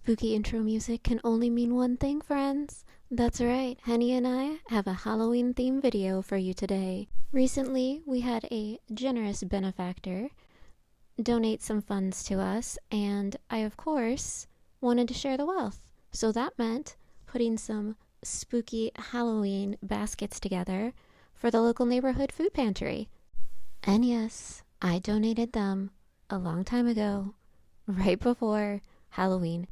spooky intro music can only mean one thing, friends. That's right, Henny and I have a Halloween themed video for you today. Recently, we had a generous benefactor donate some funds to us, and I, of course, wanted to share the wealth. So that meant putting some spooky Halloween baskets together for the local neighborhood food pantry. And yes, I donated them a long time ago, right before Halloween.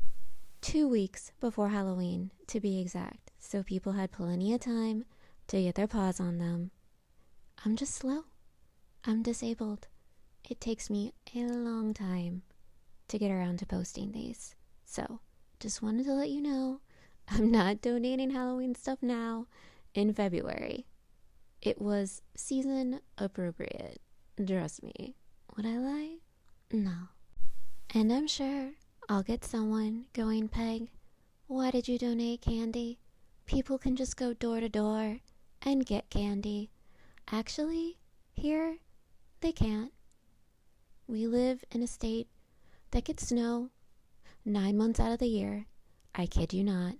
2 weeks before Halloween, to be exact. So people had plenty of time to get their paws on them. I'm just slow. I'm disabled. It takes me a long time to get around to posting these. So, just wanted to let you know, I'm not donating Halloween stuff now in February. It was season appropriate. Trust me. Would I lie? No. And I'm sure I'll get someone going, Peg, why did you donate candy? People can just go door to door and get candy. Actually, here, they can't. We live in a state that gets snow 9 months out of the year. I kid you not.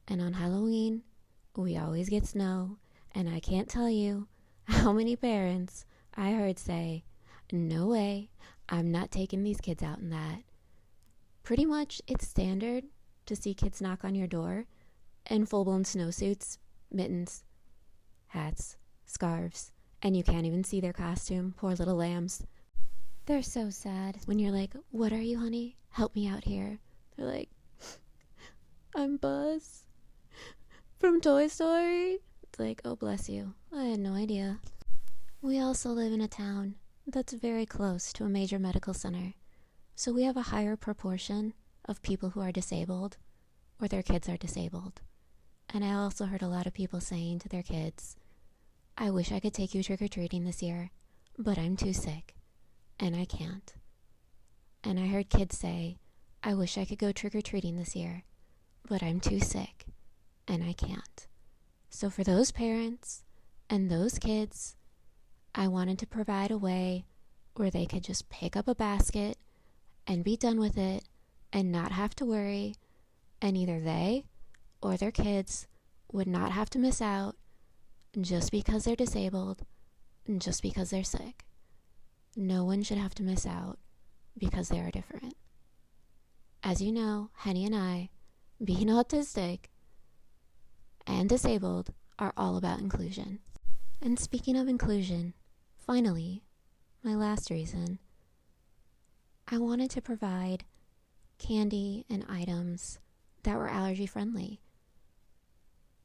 And on Halloween, we always get snow. And I can't tell you how many parents I heard say, no way, I'm not taking these kids out in that. Pretty much, it's standard to see kids knock on your door in full-blown snowsuits, mittens, hats, scarves, and you can't even see their costume. Poor little lambs. They're so sad when you're like, what are you, honey? Help me out here. They're like, I'm Buzz from Toy Story. It's like, oh, bless you. I had no idea. We also live in a town that's very close to a major medical center. So we have a higher proportion of people who are disabled or their kids are disabled. And I also heard a lot of people saying to their kids, I wish I could take you trick-or-treating this year, but I'm too sick, and I can't. And I heard kids say, I wish I could go trick-or-treating this year, but I'm too sick, and I can't. So for those parents and those kids, I wanted to provide a way where they could just pick up a basket and be done with it and not have to worry, and either they or their kids would not have to miss out just because they're disabled and just because they're sick. No one should have to miss out because they are different. As you know, Henny and I, being autistic and disabled, are all about inclusion. And speaking of inclusion, finally, my last reason, I wanted to provide candy and items that were allergy friendly.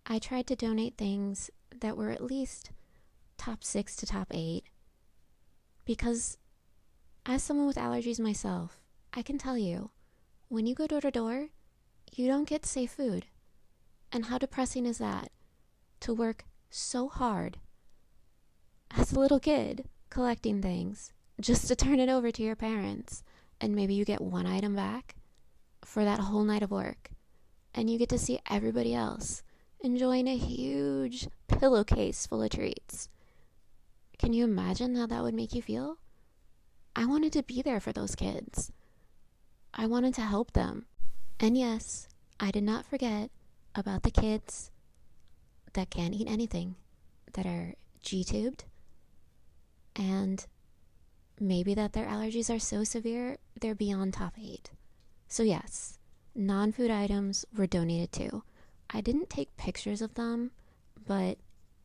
I tried to donate things that were at least top 6 to top 8 because as someone with allergies myself, I can tell you, when you go door to door, you don't get safe food. And how depressing is that? To work so hard as a little kid collecting things just to turn it over to your parents, and maybe you get one item back for that whole night of work, and you get to see everybody else enjoying a huge pillowcase full of treats. Can you imagine how that would make you feel? I wanted to be there for those kids. I wanted to help them. And yes, I did not forget about the kids that can't eat anything, that are G-tubed, and maybe that their allergies are so severe they're beyond top 8. So yes, non-food items were donated too. I didn't take pictures of them, but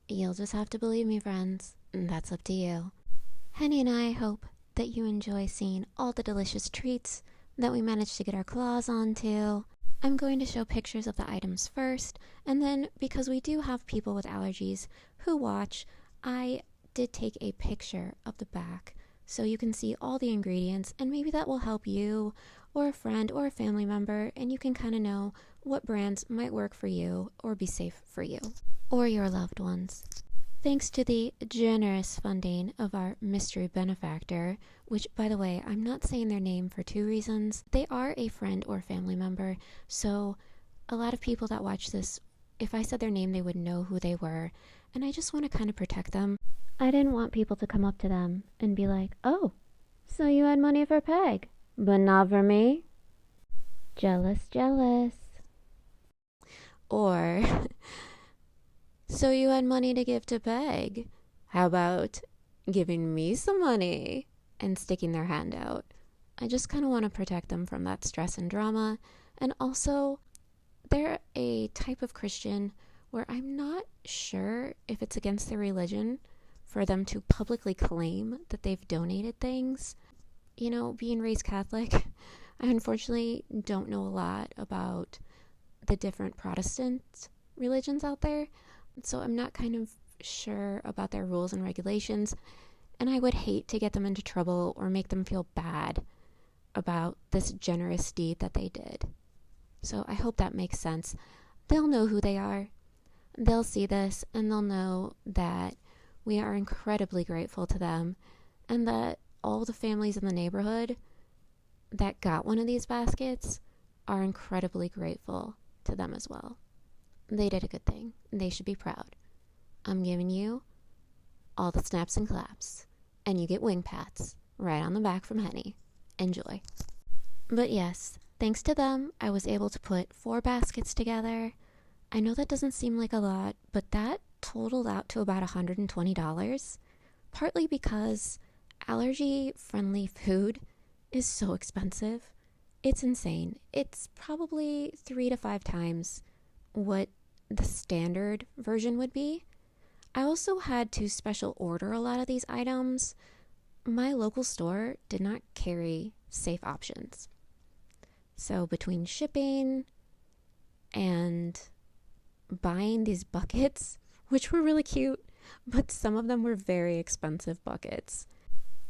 you'll just have to believe me, friends. That's up to you. Henny and I hope that you enjoy seeing all the delicious treats that we managed to get our claws onto. I'm going to show pictures of the items first, and then because we do have people with allergies who watch, I did take a picture of the back so you can see all the ingredients, and maybe that will help you or a friend or a family member, and you can kind of know what brands might work for you or be safe for you or your loved ones. Thanks to the generous funding of our mystery benefactor, which, by the way, I'm not saying their name for 2 reasons. They are a friend or family member, so a lot of people that watch this, if I said their name, they would know who they were, and I just want to kind of protect them. I didn't want people to come up to them and be like, oh, so you had money for Peg, but not for me? Jealous, jealous. Or, so you had money to give to beg. How about giving me some money and sticking their hand out? I just kind of want to protect them from that stress and drama. And also, they're a type of Christian where I'm not sure if it's against their religion for them to publicly claim that they've donated things. You know, being raised Catholic, I unfortunately don't know a lot about the different Protestant religions out there, so I'm not kind of sure about their rules and regulations, and I would hate to get them into trouble or make them feel bad about this generous deed that they did. So I hope that makes sense. They'll know who they are. They'll see this and they'll know that we are incredibly grateful to them, and that all the families in the neighborhood that got one of these baskets are incredibly grateful to them as well. They did a good thing. They should be proud. I'm giving you all the snaps and claps, and you get wing pats right on the back from Henny. Enjoy. But yes, thanks to them, I was able to put 4 baskets together. I know that doesn't seem like a lot, but that totaled out to about $120, partly because allergy-friendly food is so expensive. It's insane. It's probably 3 to 5 times what the standard version would be. I also had to special order a lot of these items. My local store did not carry safe options. So between shipping and buying these buckets, which were really cute, but some of them were very expensive buckets,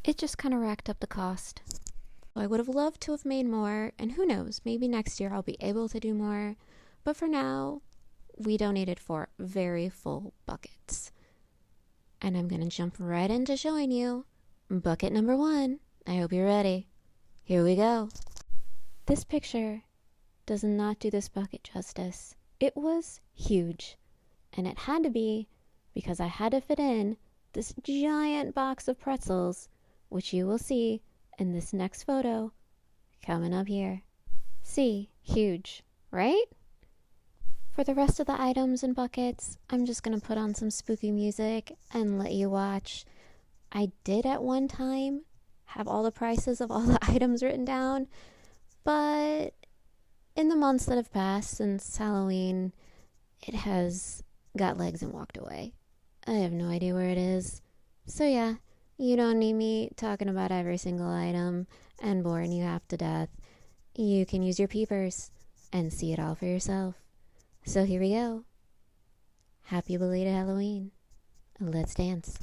it just kind of racked up the cost. I would have loved to have made more, and who knows, maybe next year I'll be able to do more. But for now, we donated 4 very full buckets. And I'm going to jump right into showing you bucket number 1. I hope you're ready. Here we go. This picture does not do this bucket justice. It was huge, and it had to be because I had to fit in this giant box of pretzels, which you will see in this next photo coming up here. See, huge, right? For the rest of the items and buckets, I'm just gonna put on some spooky music and let you watch. I did at one time have all the prices of all the items written down, but in the months that have passed since Halloween, it has got legs and walked away. I have no idea where it is. So yeah, you don't need me talking about every single item and boring you half to death. You can use your peepers and see it all for yourself. So here we go. Happy belated Halloween. Let's dance.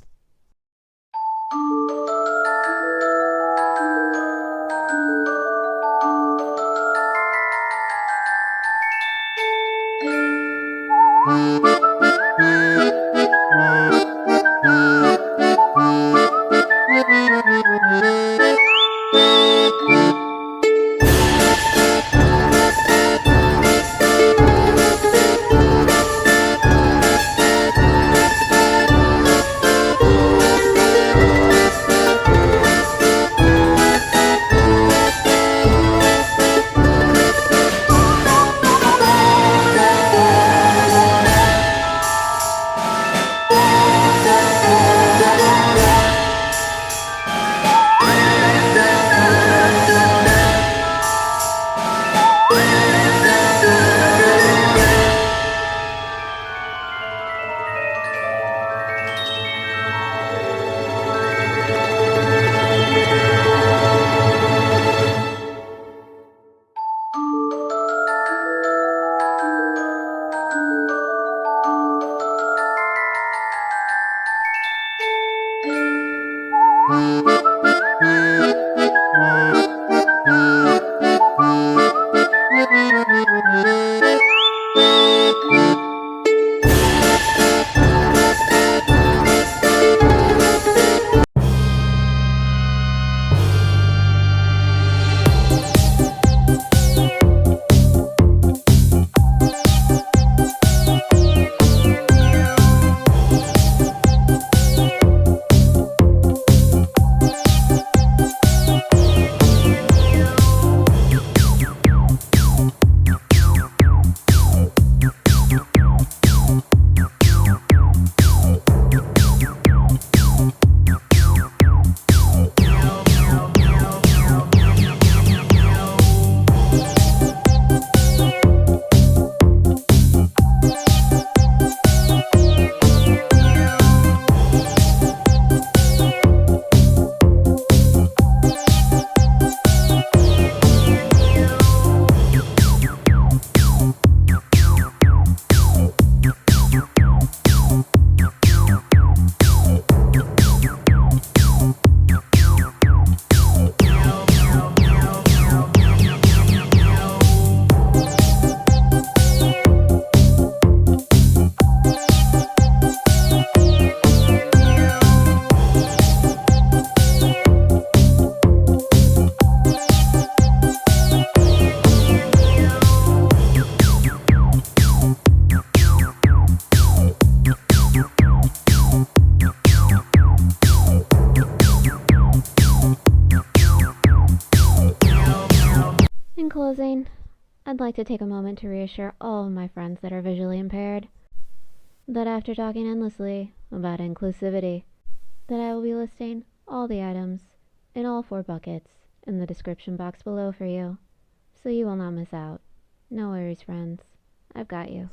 closing, I'd like to take a moment to reassure all of my friends that are visually impaired that after talking endlessly about inclusivity, that I will be listing all the items in all 4 buckets in the description box below for you, so you will not miss out. No worries, friends. I've got you.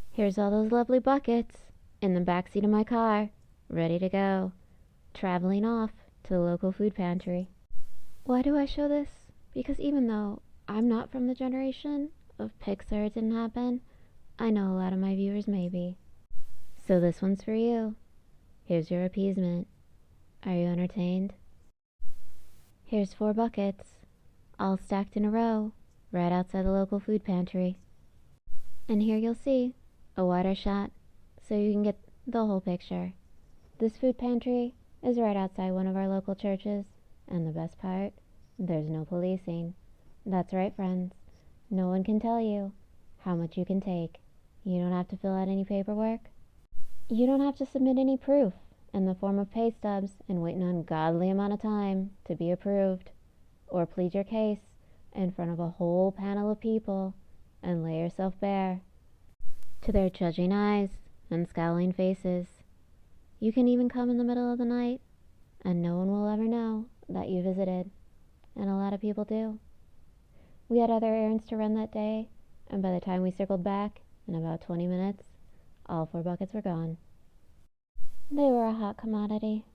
Here's all those lovely buckets in the backseat of my car, ready to go, traveling off to the local food pantry. Why do I show this? Because even though I'm not from the generation of Pixar It Didn't Happen, I know a lot of my viewers may be. So this one's for you. Here's your appeasement. Are you entertained? Here's 4 buckets, all stacked in a row, right outside the local food pantry. And here you'll see a wider shot so you can get the whole picture. This food pantry is right outside one of our local churches, and the best part, there's no policing. That's right, friends. No one can tell you how much you can take. You don't have to fill out any paperwork. You don't have to submit any proof in the form of pay stubs and wait an ungodly amount of time to be approved, or plead your case in front of a whole panel of people and lay yourself bare to their judging eyes and scowling faces. You can even come in the middle of the night and no one will ever know that you visited, and a lot of people do. We had other errands to run that day, and by the time we circled back in about 20 minutes, all 4 buckets were gone. They were a hot commodity.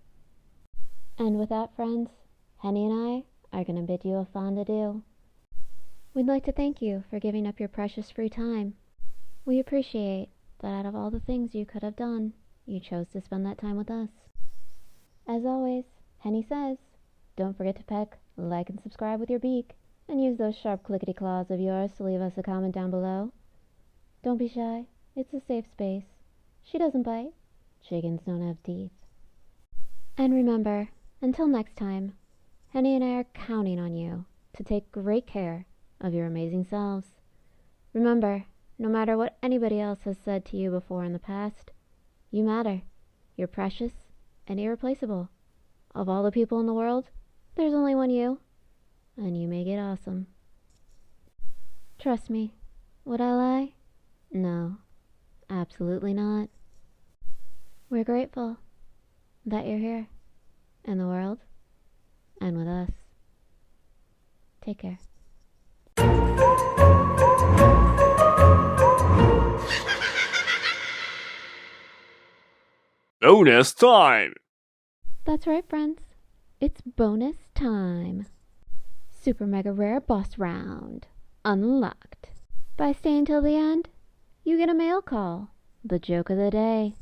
And with that, friends, Henny and I are going to bid you a fond adieu. We'd like to thank you for giving up your precious free time. We appreciate that out of all the things you could have done, you chose to spend that time with us. As always, Henny says, don't forget to peck, like, and subscribe with your beak, and use those sharp clickety claws of yours to leave us a comment down below. Don't be shy. It's a safe space. She doesn't bite. Chickens don't have teeth. And remember, until next time, Henny and I are counting on you to take great care of your amazing selves. Remember, no matter what anybody else has said to you before in the past, you matter. You're precious and irreplaceable. Of all the people in the world, there's only one you, and you make it awesome. Trust me. Would I lie? No, absolutely not. We're grateful that you're here in the world and with us. Take care. Bonus time! That's right, friends. It's bonus time. Super mega rare boss round. Unlocked. By staying till the end, you get a mail call. The joke of the day.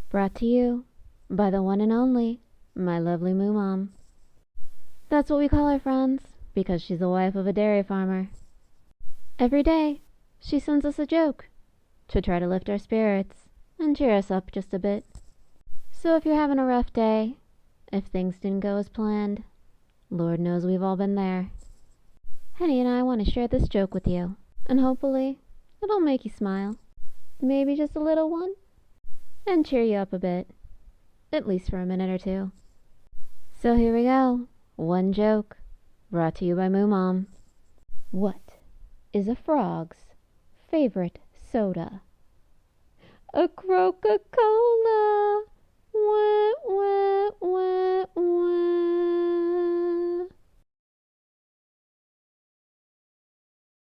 Brought to you by the one and only, my lovely moo mom. That's what we call her, friends, because she's the wife of a dairy farmer. Every day, she sends us a joke to try to lift our spirits and cheer us up just a bit. So if you're having a rough day, if things didn't go as planned, Lord knows we've all been there. Henny and I want to share this joke with you, and hopefully it'll make you smile. Maybe just a little one, and cheer you up a bit, at least for a minute or two. So here we go. One joke, brought to you by Moo Mom. What is a frog's favorite soda? A Coca-Cola. Wah, wah, wah.